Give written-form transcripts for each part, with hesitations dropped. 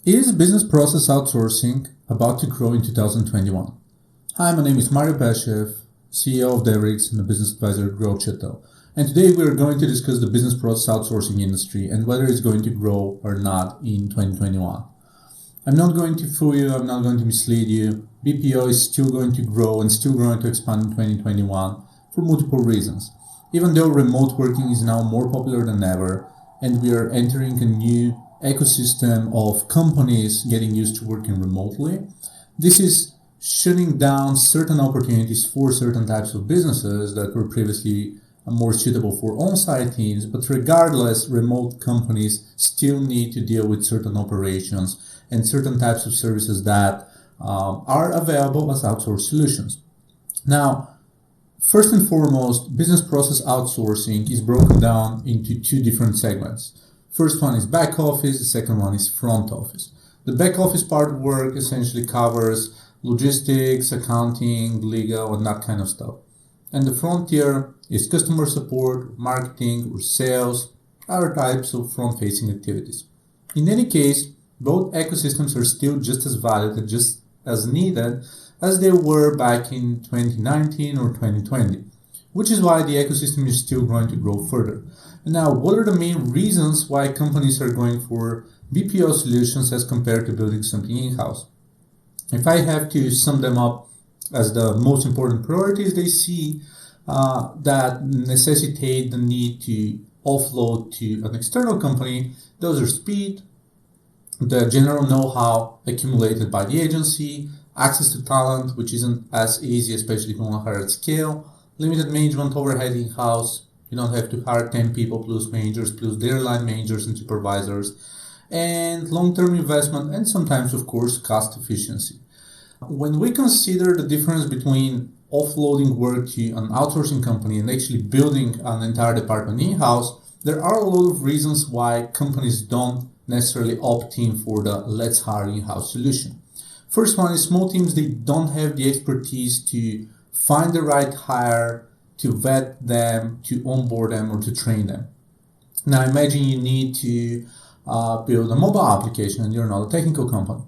Is business process outsourcing about to grow in 2021? Hi, my name is Peshev, CEO of Devrix and a business advisor at GrowChattel. And today we are going to discuss the business process outsourcing industry and whether it's going to grow or not in 2021. I'm not going to fool you, I'm not going to mislead you. BPO is still going to grow and still going to expand in 2021 for multiple reasons. Even though remote working is now more popular than ever and we are entering a new ecosystem of companies getting used to working remotely, this is shutting down certain opportunities for certain types of businesses that were previously more suitable for on-site teams. But regardless, remote companies still need to deal with certain operations and certain types of services that are available as outsourced solutions. Now, first and foremost, business process outsourcing is broken down into two different segments. First one is back office, the second one is front office. The back office part of work essentially covers logistics, accounting, legal, and that kind of stuff. And the front tier is customer support, marketing, or sales, other types of front-facing activities. In any case, both ecosystems are still just as valid and just as needed as they were back in 2019 or 2020, which is why the ecosystem is still going to grow further. Now, what are the main reasons why companies are going for BPO solutions as compared to building something in-house? If I have to sum them up as the most important priorities they see that necessitate the need to offload to an external company, those are speed, the general know-how accumulated by the agency, access to talent, which isn't as easy, especially if you want to hire at scale, limited management overhead in-house. You don't have to hire 10 people plus managers, plus their line managers and supervisors, and long-term investment, and sometimes, of course, cost efficiency. When we consider the difference between offloading work to an outsourcing company and actually building an entire department in-house, there are a lot of reasons why companies don't necessarily opt in for the let's hire in-house solution. First one is small teams, they don't have the expertise to find the right hire, to vet them, to onboard them, or to train them. Now imagine you need to build a mobile application and you're not a technical company.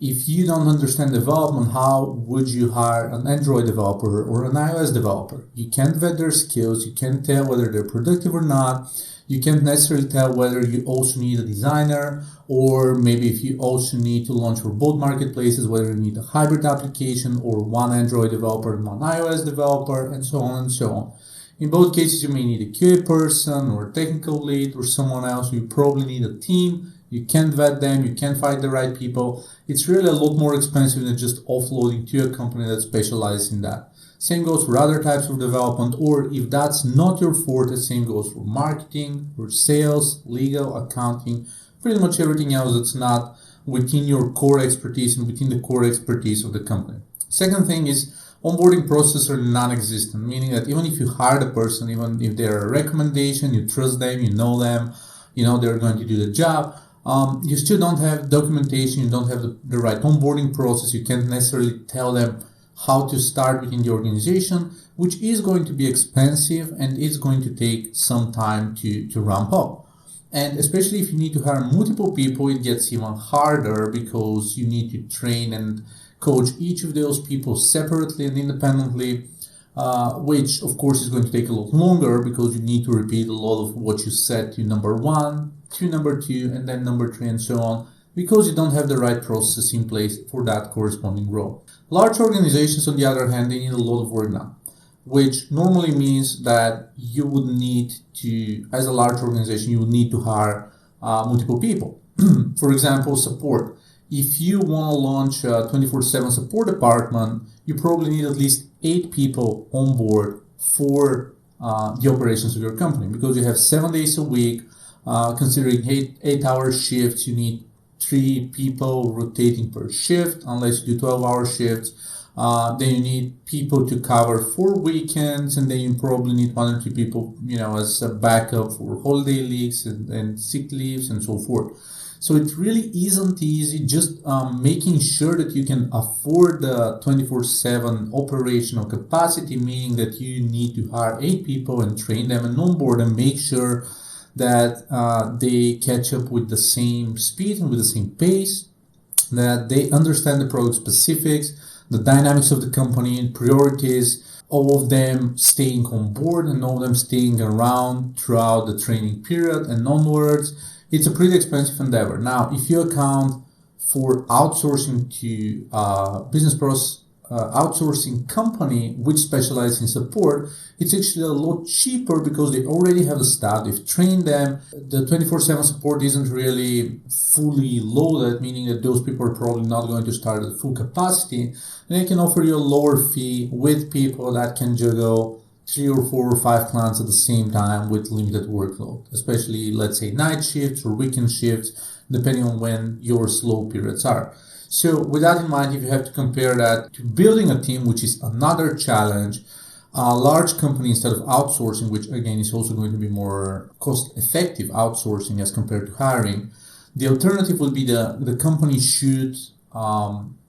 If you don't understand development, how would you hire an Android developer or an iOS developer? You can't vet their skills, you can't tell whether they're productive or not, you can't necessarily tell whether you also need a designer, or maybe if you also need to launch for both marketplaces, whether you need a hybrid application or one Android developer and one iOS developer, and so on and so on. In both cases, you may need a QA person or a technical lead or someone else. You probably need a team. You can't vet them. You can't find the right people. It's really a lot more expensive than just offloading to a company that specializes in that. Same goes for other types of development, or if that's not your forte, same goes for marketing, for sales, legal, accounting, pretty much everything else that's not within your core expertise and within the core expertise of the company. Second thing is onboarding processes are non-existent, meaning that even if you hire the person, even if they're a recommendation, you trust them, you know they're going to do the job, you still don't have documentation, you don't have the right onboarding process, you can't necessarily tell them how to start within the organization, which is going to be expensive and it's going to take some time to ramp up. And especially if you need to hire multiple people, it gets even harder because you need to train and coach each of those people separately and independently, which of course is going to take a lot longer because you need to repeat a lot of what you said to number one, to number two, and then number three, and so on, because you don't have the right process in place for that corresponding role. Large organizations, on the other hand, they need a lot of work done, which normally means that you would need to, as a large organization, you would need to hire multiple people. For example, support. If you want to launch a 24/7 support department, you probably need at least 8 people on board for the operations of your company, because you have 7 days a week. Considering 8-hour shifts, you need 3 people rotating per shift, unless you do 12-hour shifts. Then you need people to cover 4 weekends, and then you probably need 1 or 2 people, as a backup for holiday leaves and sick leaves and so forth. So it really isn't easy. Just making sure that you can afford the 24/7 operational capacity, meaning that you need to hire 8 people and train them and onboard and make sure that they catch up with the same speed and with the same pace. that they understand the product specifics, the dynamics of the company, priorities, all of them staying on board and all of them staying around throughout the training period and onwards. It's a pretty expensive endeavor. Now, if you account for outsourcing to business process outsourcing company which specializes in support, it's actually a lot cheaper because they already have the staff, they've trained them. The 24/7 support isn't really fully loaded, meaning that those people are probably not going to start at full capacity, and they can offer you a lower fee with people that can juggle 3 or 4 or 5 clients at the same time with limited workload, especially let's say night shifts or weekend shifts, depending on when your slow periods are. So with that in mind, if you have to compare that to building a team, which is another challenge, a large company instead of outsourcing, which again is also going to be more cost effective outsourcing as compared to hiring, the alternative would be the company should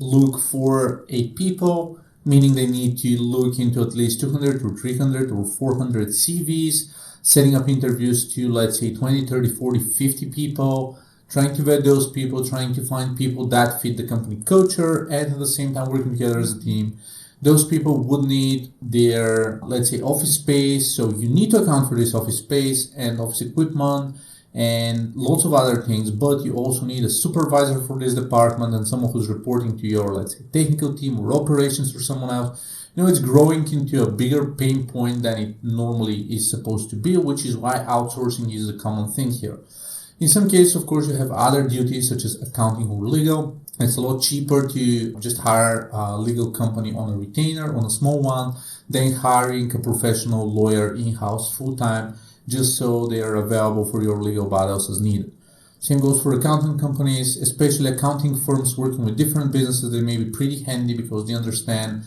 look for 8 people, meaning they need to look into at least 200 or 300 or 400 CVs, setting up interviews to, let's say, 20, 30, 40, 50 people, trying to vet those people, trying to find people that fit the company culture, and at the same time working together as a team. Those people would need their, let's say, office space. So you need to account for this office space and office equipment and lots of other things, but you also need a supervisor for this department and someone who's reporting to your, let's say, technical team or operations or someone else. It's growing into a bigger pain point than it normally is supposed to be, which is why outsourcing is a common thing here. In some cases, of course, you have other duties such as accounting or legal. It's a lot cheaper to just hire a legal company on a retainer, on a small one, than hiring a professional lawyer in-house full-time just so they are available for your legal battles as needed. Same goes for accounting companies, especially accounting firms working with different businesses. They may be pretty handy because they understand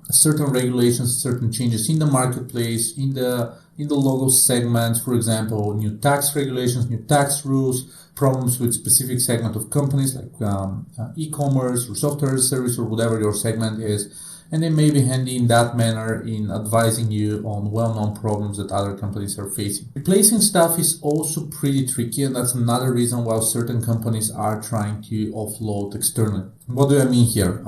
certain regulations, certain changes in the marketplace, in the local segments, for example, new tax regulations, new tax rules, problems with specific segment of companies like e-commerce or software as a service or whatever your segment is. And they may be handy in that manner in advising you on well-known problems that other companies are facing. Replacing staff is also pretty tricky, and that's another reason why certain companies are trying to offload externally. What do I mean here?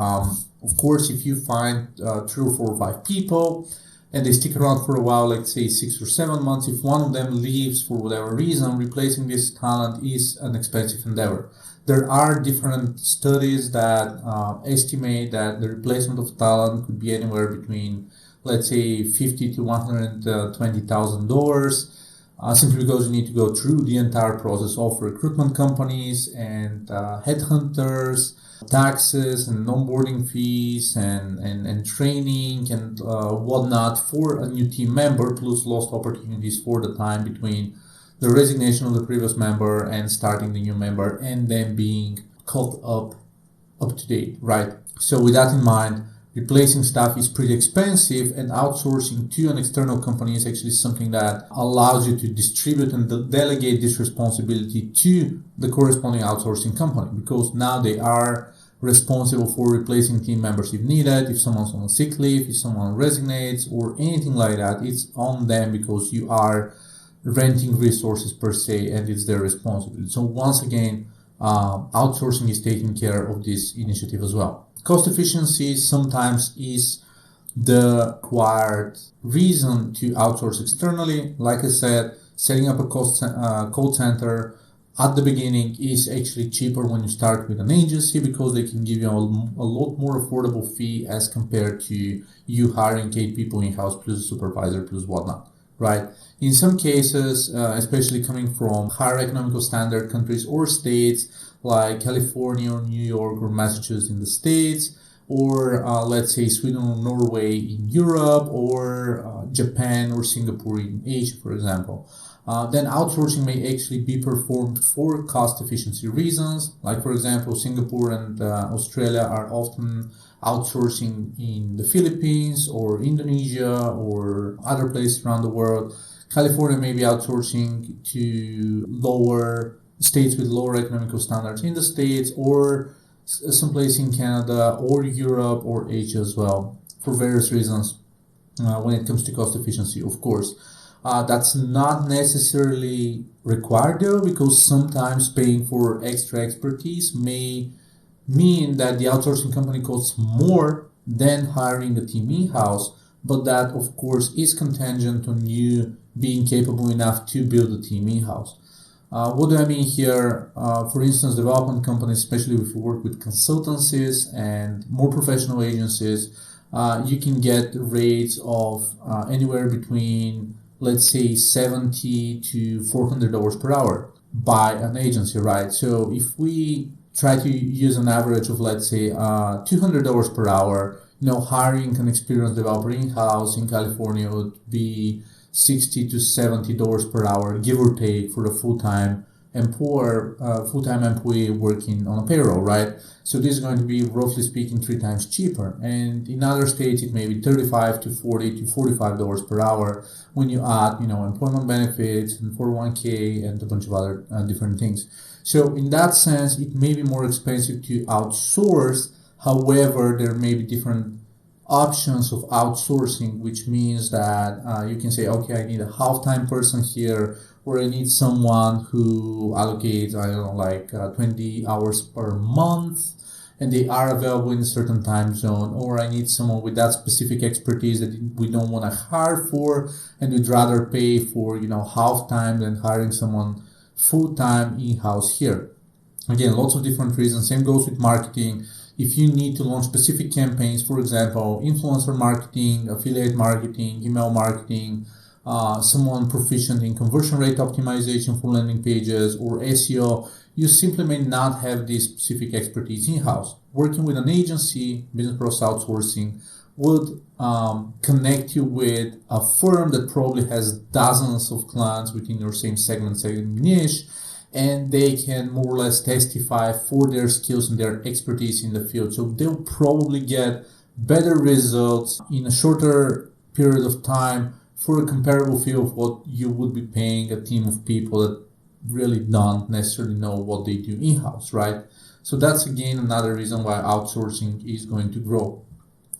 Of course, if you find 3 or 4 or 5 people and they stick around for a while, like say 6 or 7 months, if one of them leaves for whatever reason, replacing this talent is an expensive endeavor. There are different studies that estimate that the replacement of talent could be anywhere between, let's say, $50,000 to $120,000, simply because you need to go through the entire process of recruitment companies and headhunters, taxes and onboarding fees and training and whatnot for a new team member, plus lost opportunities for the time between the resignation of the previous member and starting the new member and then being caught up to date, right? So with that in mind, replacing staff is pretty expensive, and outsourcing to an external company is actually something that allows you to distribute and delegate this responsibility to the corresponding outsourcing company, because now they are responsible for replacing team members if needed, if someone's on a sick leave, if someone resignates or anything like that. It's on them because you are renting resources per se, and it's their responsibility. So once again, outsourcing is taking care of this initiative as well. Cost efficiency sometimes is the required reason to outsource externally. Like I said, setting up a call center at the beginning is actually cheaper when you start with an agency because they can give you a lot more affordable fee as compared to you hiring 8 people in-house plus a supervisor plus whatnot, right? In some cases, especially coming from higher economical standard countries or states like California or New York or Massachusetts in the States, or let's say Sweden or Norway in Europe, or Japan or Singapore in Asia, for example, then outsourcing may actually be performed for cost efficiency reasons. Like, for example, Singapore and Australia are often outsourcing in the Philippines or Indonesia or other places around the world. California may be outsourcing to lower states with lower economical standards in the States, or someplace in Canada or Europe or Asia as well, for various reasons when it comes to cost efficiency, of course. That's not necessarily required though, because sometimes paying for extra expertise may mean that the outsourcing company costs more than hiring a team in-house, but that of course is contingent on you being capable enough to build a team in-house. What do I mean here? For instance, development companies, especially if you work with consultancies and more professional agencies, you can get rates of anywhere between, let's say, $70 to $400 per hour by an agency, right? So if we try to use an average of, let's say, $200 per hour, hiring an experienced developer in-house in California would be $60 to $70 per hour, give or take, for a full-time employee working on a payroll, right? So this is going to be, roughly speaking, 3 times cheaper. And in other states, it may be $35 to $40 to $45 per hour when you add, employment benefits and 401k and a bunch of other different things. So in that sense, it may be more expensive to outsource. However, there may be different options of outsourcing, which means that you can say, okay, I need a half-time person here, or I need someone who allocates, 20 hours per month, and they are available in a certain time zone, or I need someone with that specific expertise that we don't want to hire for, and we'd rather pay for, half-time than hiring someone full-time in-house here. Again, lots of different reasons. Same goes with marketing. If you need to launch specific campaigns, for example, influencer marketing, affiliate marketing, email marketing, someone proficient in conversion rate optimization for landing pages or SEO, you simply may not have this specific expertise in-house. Working with an agency, business process outsourcing, would connect you with a firm that probably has dozens of clients within your same segment, same niche, and they can more or less testify for their skills and their expertise in the field. So they'll probably get better results in a shorter period of time for a comparable fee of what you would be paying a team of people that really don't necessarily know what they do in-house, right? So that's again another reason why outsourcing is going to grow.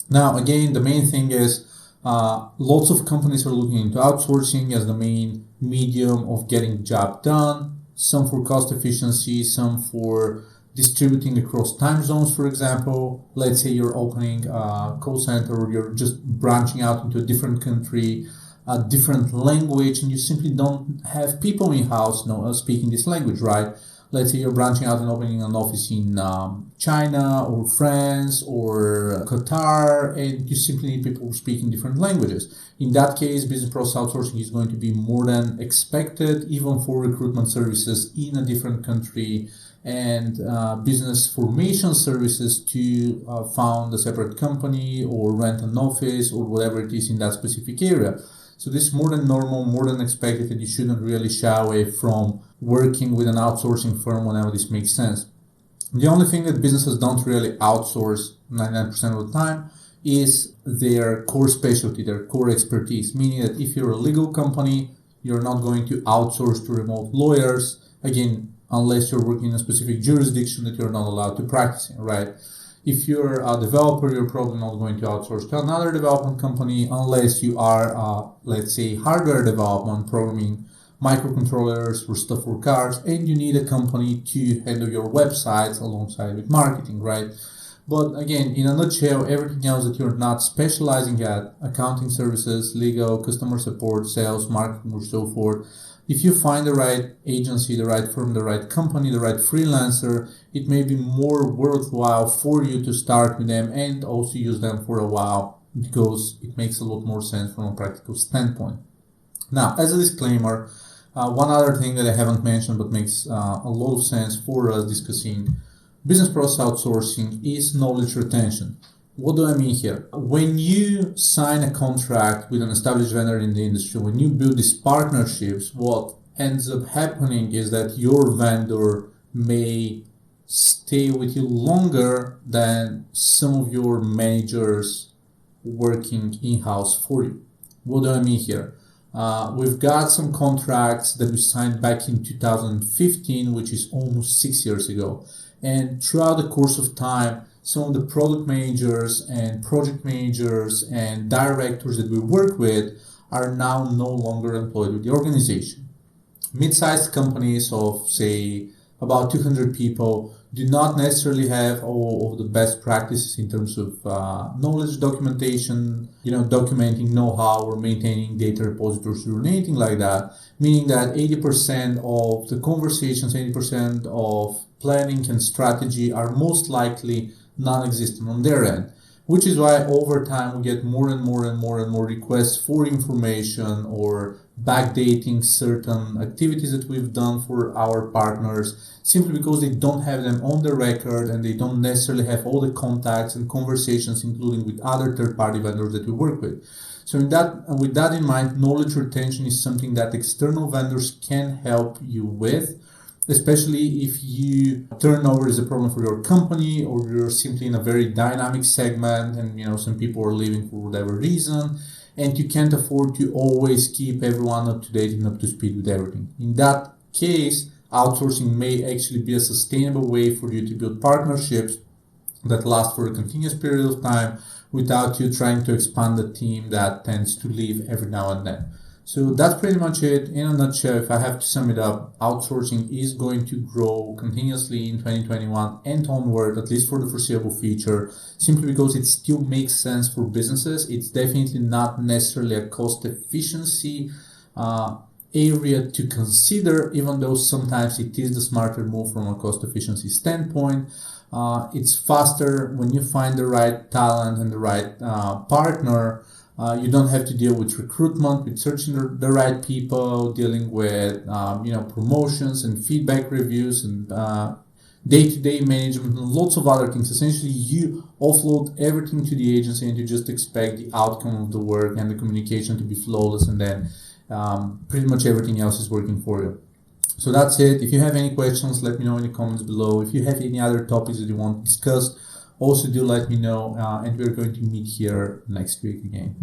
Now, again, the main thing is lots of companies are looking into outsourcing as the main medium of getting the job done. Some for cost efficiency, some for distributing across time zones, for example. Let's say you're opening a call center, or you're just branching out into a different country, a different language, and you simply don't have people in-house speaking this language, right? Let's say you're branching out and opening an office in China or France or Qatar, and you simply need people speaking different languages. In that case, business process outsourcing is going to be more than expected, even for recruitment services in a different country, and business formation services to found a separate company or rent an office or whatever it is in that specific area. So this is more than normal, more than expected, and you shouldn't really shy away from working with an outsourcing firm whenever this makes sense. The only thing that businesses don't really outsource 99% of the time is their core specialty, their core expertise, meaning that if you're a legal company, you're not going to outsource to remote lawyers, again, unless you're working in a specific jurisdiction that you're not allowed to practice in, right? If you're a developer, you're probably not going to outsource to another development company unless you are, let's say, hardware development, programming microcontrollers or stuff for cars, and you need a company to handle your websites alongside with marketing, right? But again, in a nutshell, everything else that you're not specializing at, accounting services, legal, customer support, sales, marketing, or so forth, if you find the right agency, the right firm, the right company, the right freelancer, it may be more worthwhile for you to start with them and also use them for a while, because it makes a lot more sense from a practical standpoint. Now, as a disclaimer, one other thing that I haven't mentioned but makes a lot of sense for us discussing business process outsourcing is knowledge retention. What do I mean here? When you sign a contract with an established vendor in the industry, when you build these partnerships, what ends up happening is that your vendor may stay with you longer than some of your managers working in-house for you. What do I mean here? We've got some contracts that we signed back in 2015, which is almost 6 years ago. And throughout the course of time, some of the product managers and project managers and directors that we work with are now no longer employed with the organization. Mid-sized companies of, say, about 200 people do not necessarily have all of the best practices in terms of knowledge documentation, documenting know-how or maintaining data repositories or anything like that, meaning that 80% of the conversations, 80% of planning and strategy are most likely non-existent on their end. Which is why over time we get more and more and more and more requests for information or backdating certain activities that we've done for our partners, simply because they don't have them on the record and they don't necessarily have all the contacts and conversations, including with other third-party vendors that we work with. So with that in mind, knowledge retention is something that external vendors can help you with, especially if you turnover is a problem for your company or you're simply in a very dynamic segment and some people are leaving for whatever reason and you can't afford to always keep everyone up to date and up to speed with everything. In that case, outsourcing may actually be a sustainable way for you to build partnerships that last for a continuous period of time without you trying to expand the team that tends to leave every now and then. So that's pretty much it. In a nutshell, if I have to sum it up, outsourcing is going to grow continuously in 2021 and onward, at least for the foreseeable future, simply because it still makes sense for businesses. It's definitely not necessarily a cost efficiency area to consider, even though sometimes it is the smarter move from a cost efficiency standpoint. It's faster when you find the right talent and the right partner. You don't have to deal with recruitment, with searching the right people, dealing with promotions and feedback reviews and day-to-day management and lots of other things. Essentially, you offload everything to the agency and you just expect the outcome of the work and the communication to be flawless, and then pretty much everything else is working for you. So that's it. If you have any questions, let me know in the comments below. If you have any other topics that you want to discuss, also do let me know, and we're going to meet here next week again.